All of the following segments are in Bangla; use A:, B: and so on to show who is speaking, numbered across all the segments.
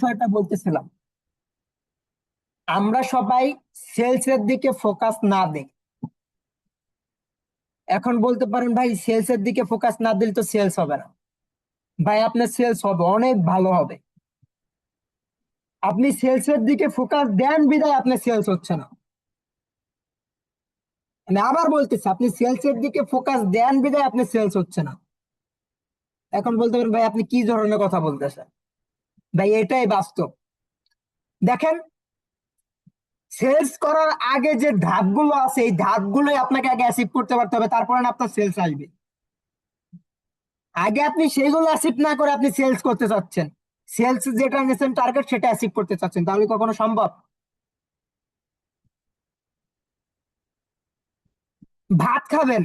A: বিষয়টা বলতেছিলাম, আমরা সবাই সেলস এর দিকে ফোকাস না দিই। এখন বলতে পারেন ভাই সেলস এর দিকে ফোকাস না দিলে তো সেলস হবে না। ভাই আপনার সেলস হবে, অনেক ভালো হবে। আপনি সেলস এর দিকে ফোকাস দেন বিধায় আপনার সেলস হচ্ছে না। আমি আবার বলতেছি, আপনি সেলস এর দিকে ফোকাস দেন বিধায় আপনার সেলস হচ্ছে না। এখন বলতে পারেন ভাই আপনি কি ধরনের কথা বলতেছেন। ভাই এটাই বাস্তব। দেখেন, সেলস করার আগে যে ধাপগুলো আছে এই ধাপগুলোই আপনাকে আগে অ্যাচিভ করতে পারতে হবে, তারপরে না আপনার সেলস আসবে। আগে আপনি সেগুলো অ্যাচিভ না করে আপনি সেলস করতে চাচ্ছেন, সেলস যেটা নিয়েছেন টার্গেট সেটা অ্যাচিভ করতে চাচ্ছেন, তাহলে কখনো সম্ভব? ভাত খাবেন,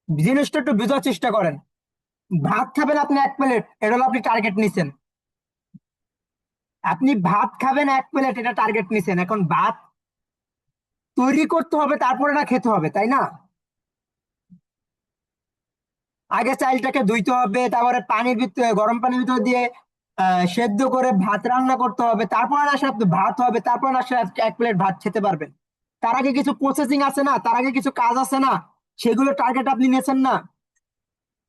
A: জিনিসটা একটু বোঝার চেষ্টা করেন। ভাত খাবেন আপনি 1 প্লেট, এটা হলো আপনি টার্গেট নিছেন। আপনি ভাত খাবেন 1 প্লেট, এটা টার্গেট নিছেন। এখন ভাত তৈরি করতে হবে, তারপরে না খেতে হবে, তাই না? আগে চালটাকে ধুইতে হবে, তারপরে পানির ভিতরে, গরম পানির ভিতরে দিয়ে সেদ্ধ করে ভাত রান্না করতে হবে, তারপর আসে আপনি ভাত হবে, তারপর আসে 1 প্লেট ভাত খেতে পারবেন। তার আগে কিছু প্রসেসিং আছে না, তার আগে কিছু কাজ আছে না, সেগুলো টার্গেট আপনি নিয়েছেন না।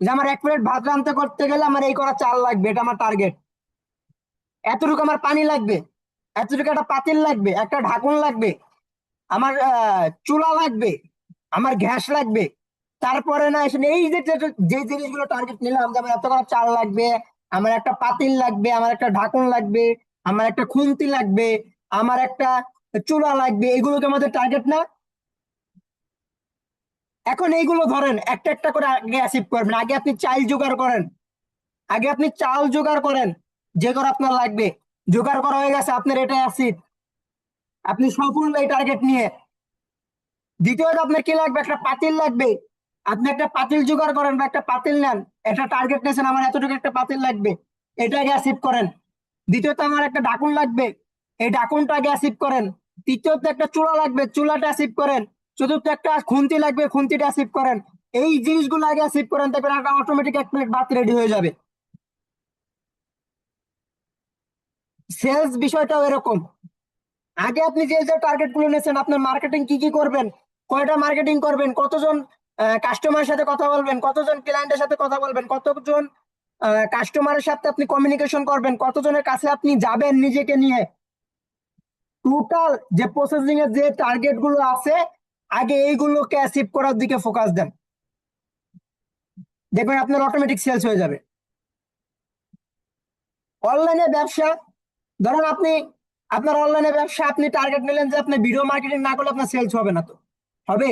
A: যে আমার 1 প্লেট ভাত রান্না করতে গেলে আমার এই করা চাল লাগবে, এটা আমার টার্গেট। এতটুকু আমার পানি লাগবে, এতটুকু একটা পাতিল লাগবে, একটা ঢাকন লাগবে, আমার চুলা লাগবে, আমার গ্যাস লাগবে। তারপরে না এসে এই যে যে জিনিসগুলো টার্গেট নিলাম, যে আমার এত করে চাল লাগবে, আমার একটা পাতিল লাগবে, আমার একটা ঢাকন লাগবে, আমার একটা খুন্তি লাগবে, আমার একটা চুলা লাগবে, এগুলোকে আমাদের টার্গেট না। এখন এইগুলো ধরেন একটা একটা করে আগে অ্যাচিভ করবেন। আগে আপনি চাল জোগাড় করেন, আগে আপনি চাল জোগাড় করেন, যে করে আপনার লাগবে। জোগাড় করা হয়ে গেছে, আপনার এটা অ্যাচিভ, আপনি সফল এই টার্গেট নিয়ে। দ্বিতীয়ত আপনার কি লাগবে? একটা পাতিল লাগবে। আপনি একটা পাতিল জোগাড় করেন বা একটা পাতিল নেন, একটা টার্গেট নিয়েছেন আমার এতটুকু একটা পাতিল লাগবে, এটা আগে অ্যাচিভ করেন। দ্বিতীয়ত আমার একটা ঢাকুন লাগবে, এই ঢাকুনটা আগে অ্যাচিভ করেন। তৃতীয়ত একটা চুলা লাগবে, চুলাটা অ্যাচিভ করেন। চতুর্থ একটা খুন্তি লাগবে, খুন্তিটা অ্যাচিভ করেন। এই জিনিসগুলো আগে অ্যাচিভ করেন, দেখবেন একটা অটোমেটিক 1 প্লেট ভাত রেডি হয়ে যাবে। সেলস বিষয়টাও এরকম। আগে আপনি যে যে টার্গেট গুলো নিয়েছেন, আপনার মার্কেটিং কি কি করবেন, কয়টা মার্কেটিং করবেন, কতজন কাস্টমারের সাথে কথা বলবেন, কতজন ক্লায়েন্টের সাথে কথা বলবেন, কতজন কাস্টমারের সাথে আপনি কমিউনিকেশন করবেন, কতজনের কাছে আপনি যাবেন নিজেকে নিয়ে, টোটাল যে প্রসেসিং এর যে টার্গেট গুলো আছে, আগে এইগুলোকে অ্যাচিভ করার দিকে ফোকাস দেন। দেখবেন আপনার অটোমেটিক সেলস হয়ে যাবে। অনলাইনে ব্যবসা, ধরেন আপনি, আপনার অনলাইনে ব্যবসা, আপনি টার্গেট নিলেন যে আপনি ভিডিও মার্কেটিং না করলে আপনার সেলস হবে না, তো হবে?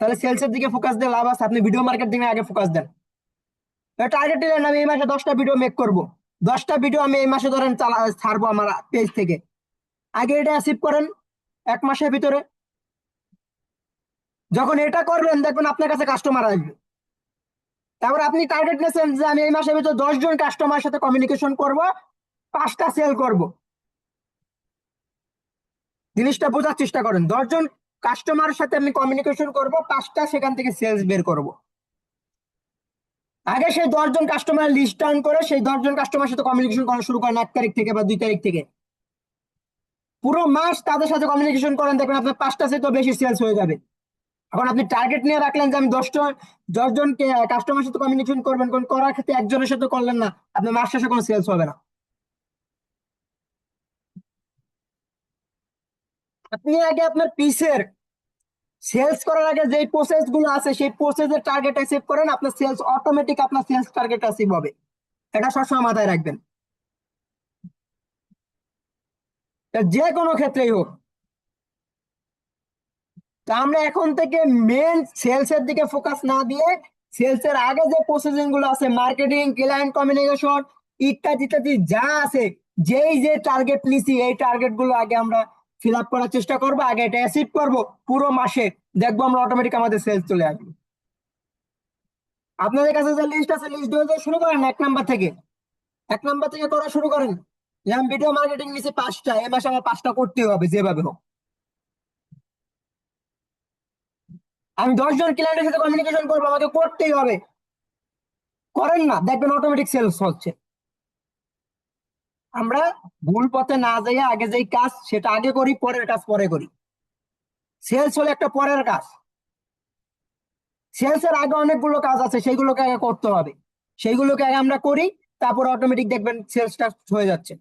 A: তাহলে সেলসের দিকে ফোকাস দিয়ে লাভ আছে, আপনি ভিডিও মার্কেটিং এ আগে ফোকাস দেন। টার্গেট নিলেন আমি এই মাসে 10টা ভিডিও মেক করব, 10টা ভিডিও আমি এই মাসে ধরেন ছাড়বো আমার পেজ থেকে। আগে এটা অ্যাচিভ করেন 1 মাসের ভিতরে। যখন এটা করবেন দেখবেন আপনার কাছে কাস্টমার আসবে। তারপর আপনি টার্গেট নিয়েছেন যে আমি এই মাসের ভিতরে 10 জন কাস্টমারের সাথে কমিউনিকেশন করব, 5টা সেল করব। জিনিসটা বোঝার চেষ্টা করেন, 10 জন কাস্টমারের সাথে আমি কমিউনিকেশন করব, 5টা সেখান থেকে সেলস বের করব। আগে সেই 10 জন কাস্টমার লিস্ট ডাউন করে সেই 10 জন কাস্টমারের সাথে কমিউনিকেশন করা শুরু করেন 1 তারিখ থেকে বা 2 তারিখ থেকে। পুরো মাস তাদের সাথে কমিউনিকেশন করেন, দেখবেন আপনার 5টা সে তো বেশি সেলস হয়ে যাবে। এখন আপনি টার্গেট নিয়ে রাখলেন যে আমি 10 জন কাস্টমারের সাথে কমিউনিকেশন করবেন, কোন করার ক্ষেত্রে একজনের সাথে করলেন না, আপনার মাস শেষে কোনো সেলস হবে না। আপনি আগে আপনার পিসের সেলস করার আগে যে প্রসেস গুলো আছে সেই প্রসেসের টার্গেট অ্যাচিভ করেন, আপনার সেলস অটোমেটিক আপনার সেলস টার্গেট অ্যাচিভ হবে। এটা সবসময় মাথায় রাখবেন, এটা যে কোনো ক্ষেত্রেই হোক। তা আমরা এখন থেকে মেন সেলস এর দিকে ফোকাস না দিয়ে সেলস এর আগে যে প্রসেসিং গুলো আছে, মার্কেটিং, ক্লায়েন্ট কমিউনিকেশন, ইত্যাদি ইত্যাদি যা আছে, যেই যে টার্গেট নিছি এই টার্গেট গুলো আগে আমরা ফিল আপ করার চেষ্টা করব, আগে এটা অ্যাচিভ করব। পুরো মাসে দেখবো আমরা অটোমেটিক আমাদের সেলস চলে আসবে। আপনাদের কাছে যে লিস্ট আছে, লিস্ট দিয়ে শুরু করেন 1 নাম্বার থেকে। 1 নাম্বার থেকে করা শুরু করেন। যে আমি ভিডিও মার্কেটিং নিছি 5টা, এ মাসে আমার 5টা করতেই হবে যেভাবে হোক। আমি 10 জন ক্লায়েন্টের সাথে কমিউনিকেশন করবো, আমাকে করতেই হবে। করেন না, দেখবেন অটোমেটিক সেলস হচ্ছে। আমরা ভুল পথে না যাইয়া আগে যেই কাজ সেটা আগে করি, পরের কাজ পরে করি। সেলস হলো একটা পরের কাজ। সেলস এর আগে অনেকগুলো কাজ আছে, সেইগুলোকে আগে করতে হবে। সেইগুলোকে আগে আমরা করি, তারপর অটোমেটিক দেখবেন সেলসটা হয়ে যাচ্ছে।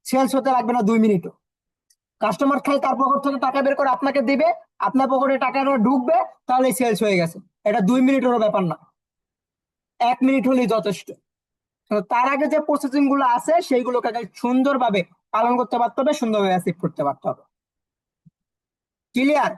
A: সেলস হতে লাগবে না 2 মিনিটও। কাস্টমার খালি তার পকেট থেকে টাকা বের করে আপনাকে দিবে, আপনার পকেটে টাকাটা ঢুকবে, তাহলে সেলস হয়ে গেছে। এটা 2 মিনিটেরও ব্যাপার না, 1 মিনিট হলেই যথেষ্ট। তো তার আগে যে প্রসেসিং গুলো আছে সেইগুলোকে আগে সুন্দরভাবে পালন করতে পারতে হবে, সুন্দরভাবে অ্যাচিভ করতে পারতে হবে। ক্লিয়ার?